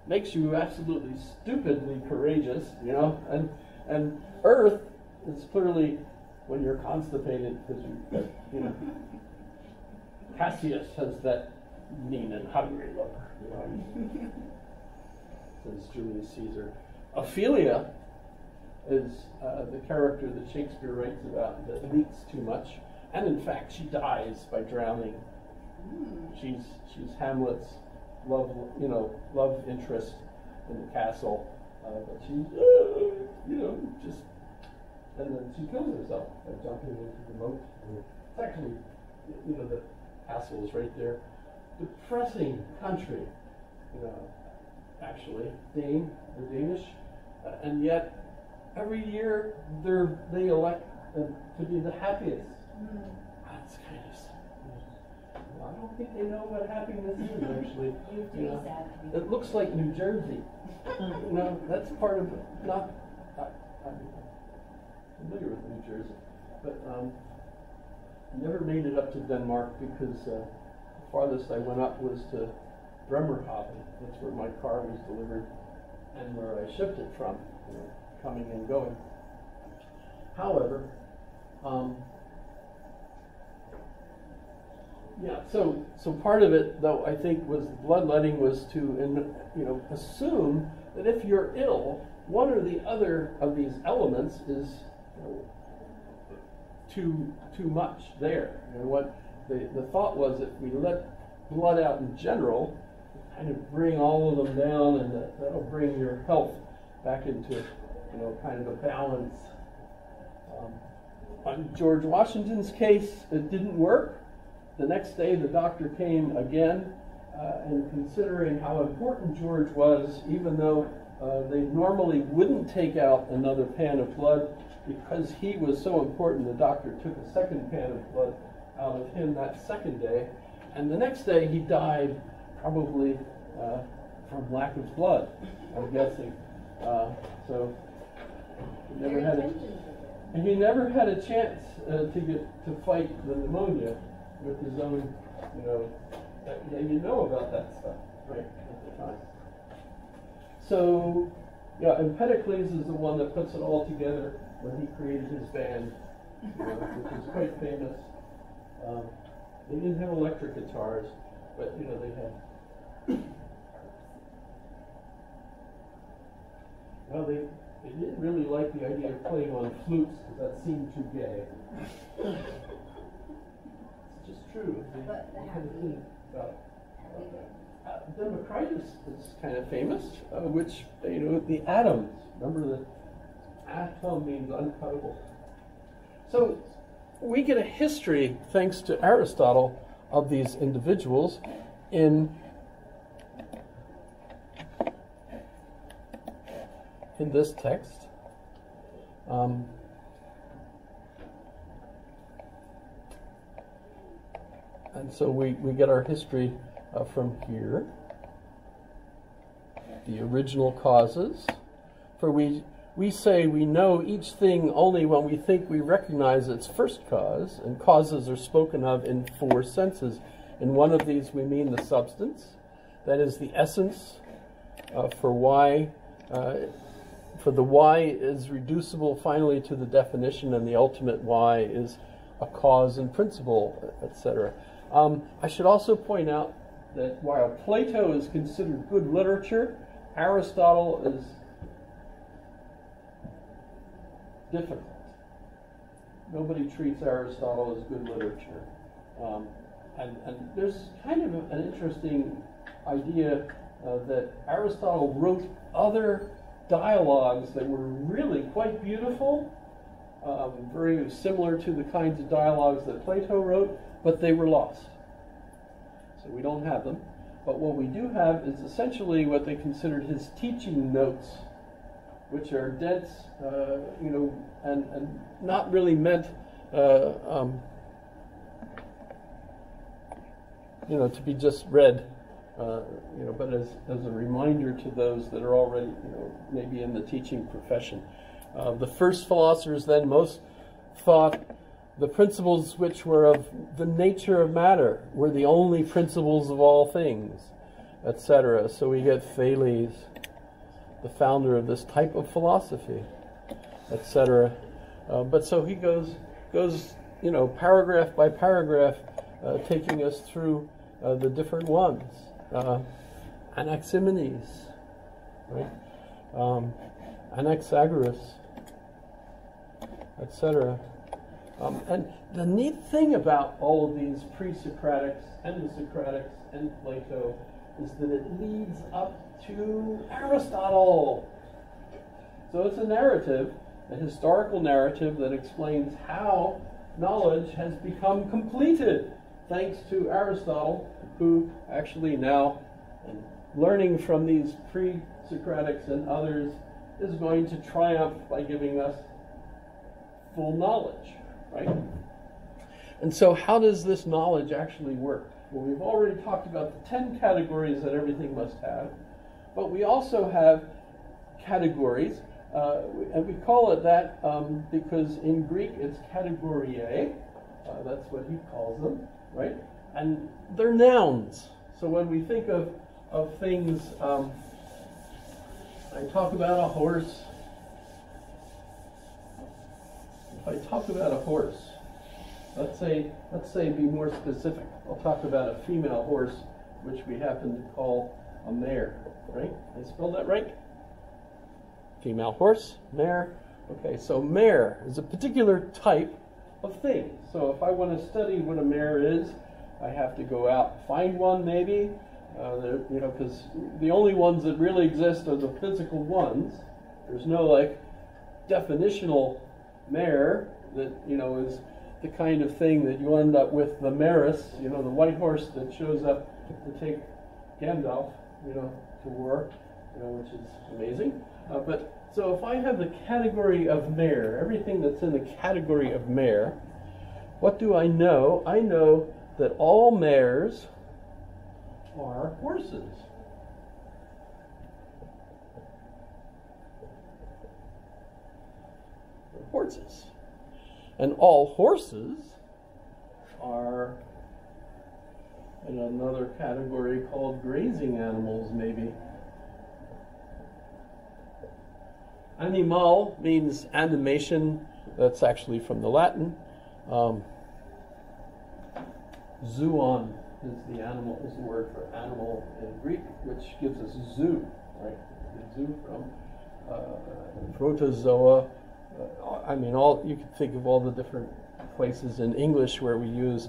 makes you absolutely stupidly courageous, you know, and earth is clearly when you're constipated because you know, Cassius has that mean and hungry look, you know, says Julius Caesar. Ophelia is the character that Shakespeare writes about that leaks too much, and in fact she dies by drowning. She's Hamlet's love interest in the castle, but she's you know, just, and then she kills herself by jumping into the moat. It's actually, you know, the castle is right there. Depressing country, you know, actually, the Danish, and yet every year they elect to be the happiest. That's kind of, I don't think they know what happiness is actually. You know, it looks like New Jersey. You know, that's part of it. Not, I'm familiar with New Jersey, but never made it up to Denmark because the farthest I went up was to Bremerhaven. That's where my car was delivered and where I shipped it from, you know, coming and going. However, yeah, so part of it, though, I think, was bloodletting was to, you know, assume that if you're ill, one or the other of these elements is, you know, too much there. And what the thought was, if we let blood out in general, kind of bring all of them down, and that'll bring your health back into, you know, kind of a balance. On George Washington's case, it didn't work. The next day, the doctor came again, and considering how important George was, even though they normally wouldn't take out another pan of blood, because he was so important, the doctor took a second pan of blood out of him that second day, and the next day he died probably from lack of blood, I'm guessing. So he never had a chance to fight the pneumonia with his own, you know, you know about that stuff, right, at the time. So, yeah, Empedocles is the one that puts it all together when he created his band, you know, which is quite famous. They didn't have electric guitars, but, you know, they had. Well, they didn't really like the idea of playing on flutes because that seemed too gay. It's just true. Democritus is kind of famous, which, you know, the atoms. Remember that atom means uncuttable. So we get a history, thanks to Aristotle, of these individuals in this text. And so we get our history from here. The original causes. For we say we know each thing only when we think we recognize its first cause, and causes are spoken of in four senses. In one of these we mean the substance, that is the essence, for why. For the why is reducible finally to the definition, and the ultimate why is a cause and principle, etc. I should also point out that while Plato is considered good literature, Aristotle is difficult. Nobody treats Aristotle as good literature. And there's kind of an interesting idea that Aristotle wrote other dialogues that were really quite beautiful, very similar to the kinds of dialogues that Plato wrote, but they were lost. So we don't have them. But what we do have is essentially what they considered his teaching notes, which are dense, you know, and not really meant, you know, to be just read, you know, but as a reminder to those that are already, you know, maybe in the teaching profession. The first philosophers then most thought the principles which were of the nature of matter were the only principles of all things. etc. So we get Thales, the founder of this type of philosophy, etc. But so he goes, paragraph by paragraph, taking us through the different ones. Anaximenes, right? Anaxagoras, etc. And the neat thing about all of these pre-Socratics and the Socratics and Plato is that it leads up to Aristotle. So it's a narrative, a historical narrative that explains how knowledge has become completed thanks to Aristotle, who actually now, learning from these pre-Socratics and others, is going to triumph by giving us full knowledge, right? And so how does this knowledge actually work? Well, we've already talked about the 10 categories that everything must have, but we also have categories, and we call it that because in Greek it's categoriae, that's what he calls them, right? And they're nouns. So when we think of things, I talk about a horse. If I talk about a horse, let's say be more specific. I'll talk about a female horse, which we happen to call a mare, right? I spelled that right? Female horse, mare. Okay, so mare is a particular type of thing. So if I want to study what a mare is, I have to go out, find one maybe, because the only ones that really exist are the physical ones. There's no definitional mare that is the kind of thing that you end up with the maris, the white horse that shows up to take Gandalf, to war, which is amazing. But so if I have the category of mare, everything that's in the category of mare, what do I know? I know that all mares are horses. They're horses. And all horses are in another category called grazing animals, maybe. Animal means animation. That's actually from the Latin. Zoon is the word for animal in Greek, which gives us zoo, right? Zoo from protozoa. You can think of all the different places in English where we use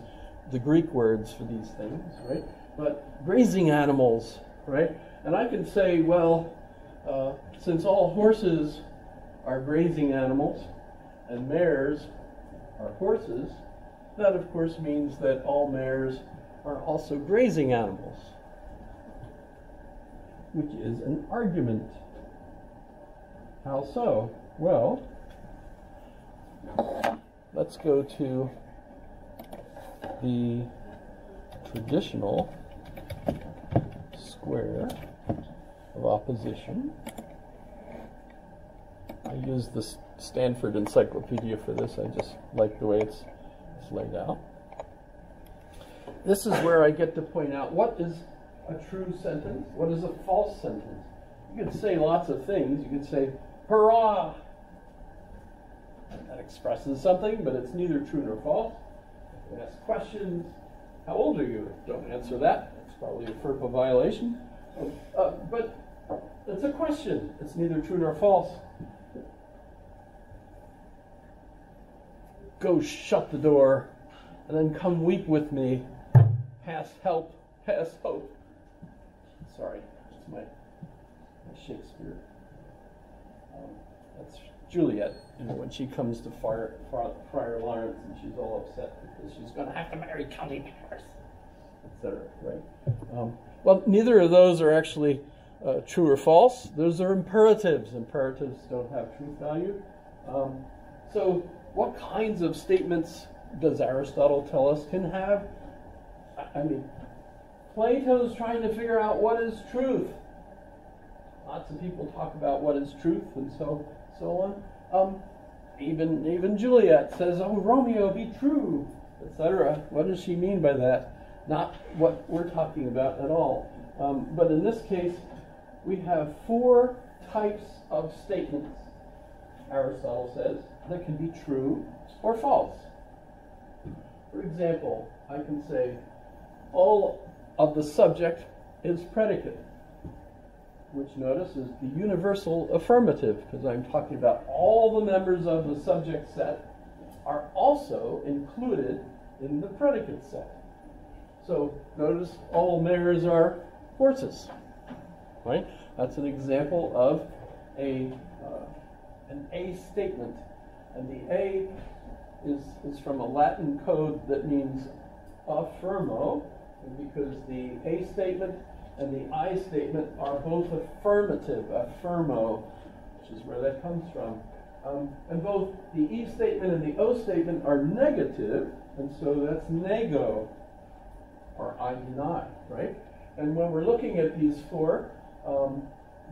the Greek words for these things, right? But grazing animals, right? And I can say, well, since all horses are grazing animals and mares are horses, that of course means that all mares are also grazing animals, which is an argument. How so? Well, let's go to the traditional square of opposition. I use the Stanford Encyclopedia for this. I just like the way it's laid out. This is where I get to point out what is a true sentence, what is a false sentence. You could say lots of things. You could say, hurrah! That expresses something, but it's neither true nor false. You ask questions. How old are you? Don't answer that. It's probably a FERPA violation. But it's a question. It's neither true nor false. Go shut the door, and then come weep with me. Pass help, pass hope. Sorry, that's my Shakespeare. That's Juliet, when she comes to Friar Lawrence and she's all upset because she's going to have to marry Count Paris, etc. Right? Well, neither of those are actually true or false. Those are imperatives. Imperatives don't have truth value. So what kinds of statements does Aristotle tell us can have? Plato's trying to figure out what is truth. Lots of people talk about what is truth and so on. Even Juliet says, "Oh, Romeo, be true," etc. What does she mean by that? Not what we're talking about at all. But in this case, we have 4 types of statements, Aristotle says, that can be true or false. For example, I can say, all of the subject is predicate, which notice is the universal affirmative, because I'm talking about all the members of the subject set are also included in the predicate set. So notice all mares are horses, right? That's an example of an A statement, and the A is from a Latin code that means affirmo, and because the A statement and the I statement are both affirmative, affirmo, which is where that comes from. And both the E statement and the O statement are negative, and so that's nego, or I deny, right? And when we're looking at these 4,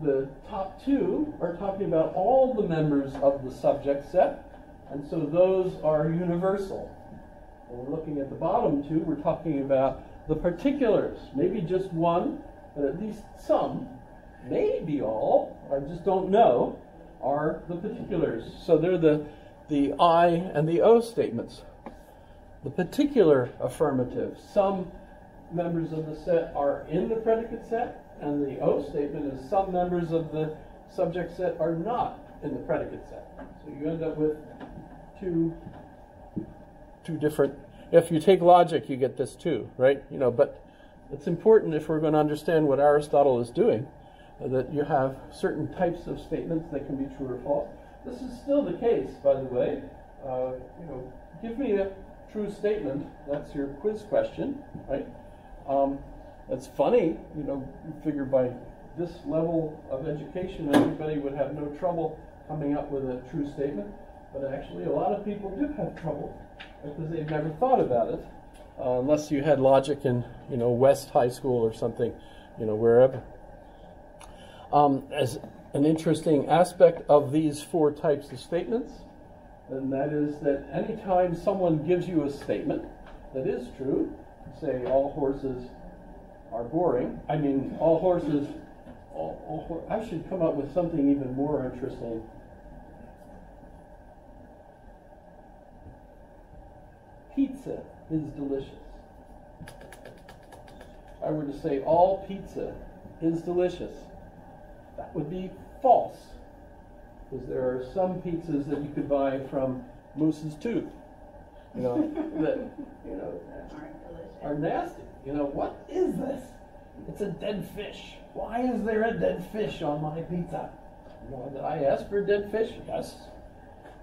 the top 2 are talking about all the members of the subject set, and so those are universal. When we're looking at the bottom 2, we're talking about the particulars, maybe just one, but at least some, maybe all, I just don't know, are the particulars. So they're the I and the O statements. The particular affirmative, some members of the set are in the predicate set, and the O statement is some members of the subject set are not in the predicate set. So you end up with two different, if you take logic, you get this too, right? But it's important if we're going to understand what Aristotle is doing, that you have certain types of statements that can be true or false. This is still the case, by the way. Give me a true statement. That's your quiz question, right? It's funny, you figure by this level of education, everybody would have no trouble coming up with a true statement. But actually, a lot of people do have trouble because they've never thought about it, unless you had logic in, West High School or something, wherever. As an interesting aspect of these 4 types of statements, and that is that anytime someone gives you a statement that is true, say all horses are boring, all horses, I should come up with something even more interesting. Pizza is delicious. If I were to say all pizza is delicious, that would be false, because there are some pizzas that you could buy from Moose's Tooth, that are nasty. What is this? It's a dead fish. Why is there a dead fish on my pizza? Did I ask for a dead fish? Yes.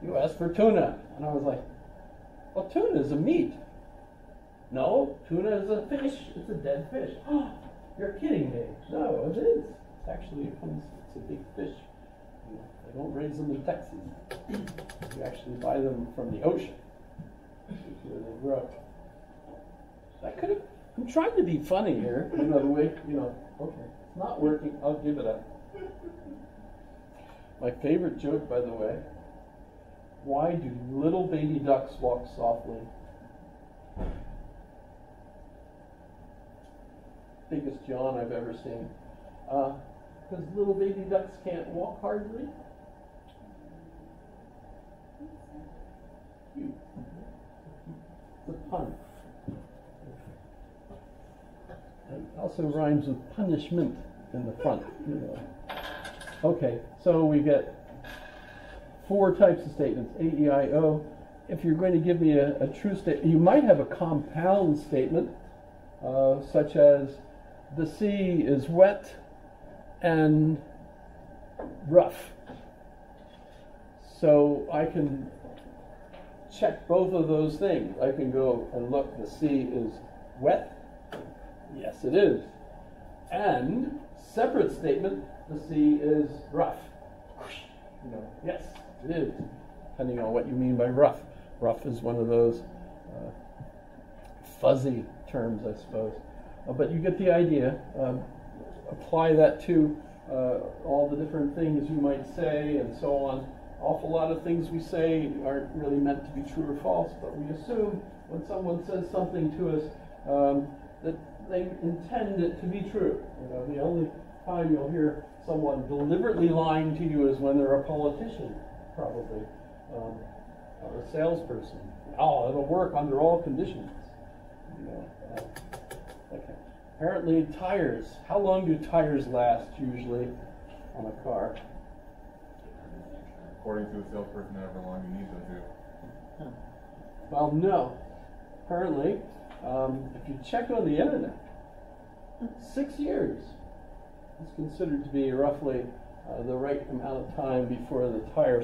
You asked for tuna, and I was like, well, tuna is a meat. No, tuna is a fish. It's a dead fish. You're kidding me. No, it is. It's a big fish. They don't raise them in Texas. You actually buy them from the ocean, where they grow. I'm trying to be funny here. The way, okay, it's not working. I'll give it up. My favorite joke, by the way. Why do little baby ducks walk softly? Biggest yawn I've ever seen. Because little baby ducks can't walk hardly. Cute. It's a pun. It also rhymes with punishment in the front. Okay, so we get 4 types of statements, A, E, I, O. If you're going to give me a true statement, you might have a compound statement, such as the sea is wet and rough. So I can check both of those things. I can go and look, the sea is wet. Yes, it is. And separate statement, the sea is rough. Yes, it is, depending on what you mean by rough. Rough is one of those fuzzy terms, I suppose. But you get the idea. Apply that to all the different things you might say and so on. Awful lot of things we say aren't really meant to be true or false, but we assume when someone says something to us that they intend it to be true. You know, the only time you'll hear someone deliberately lying to you is when they're a politician, probably, or a salesperson. Oh, it'll work under all conditions. You know, okay. Apparently, tires. How long do tires last usually on a car? According to the salesperson, however long you need them to. Well, no. Apparently, if you check on the internet, 6 years is considered to be roughly the right amount of time before the tire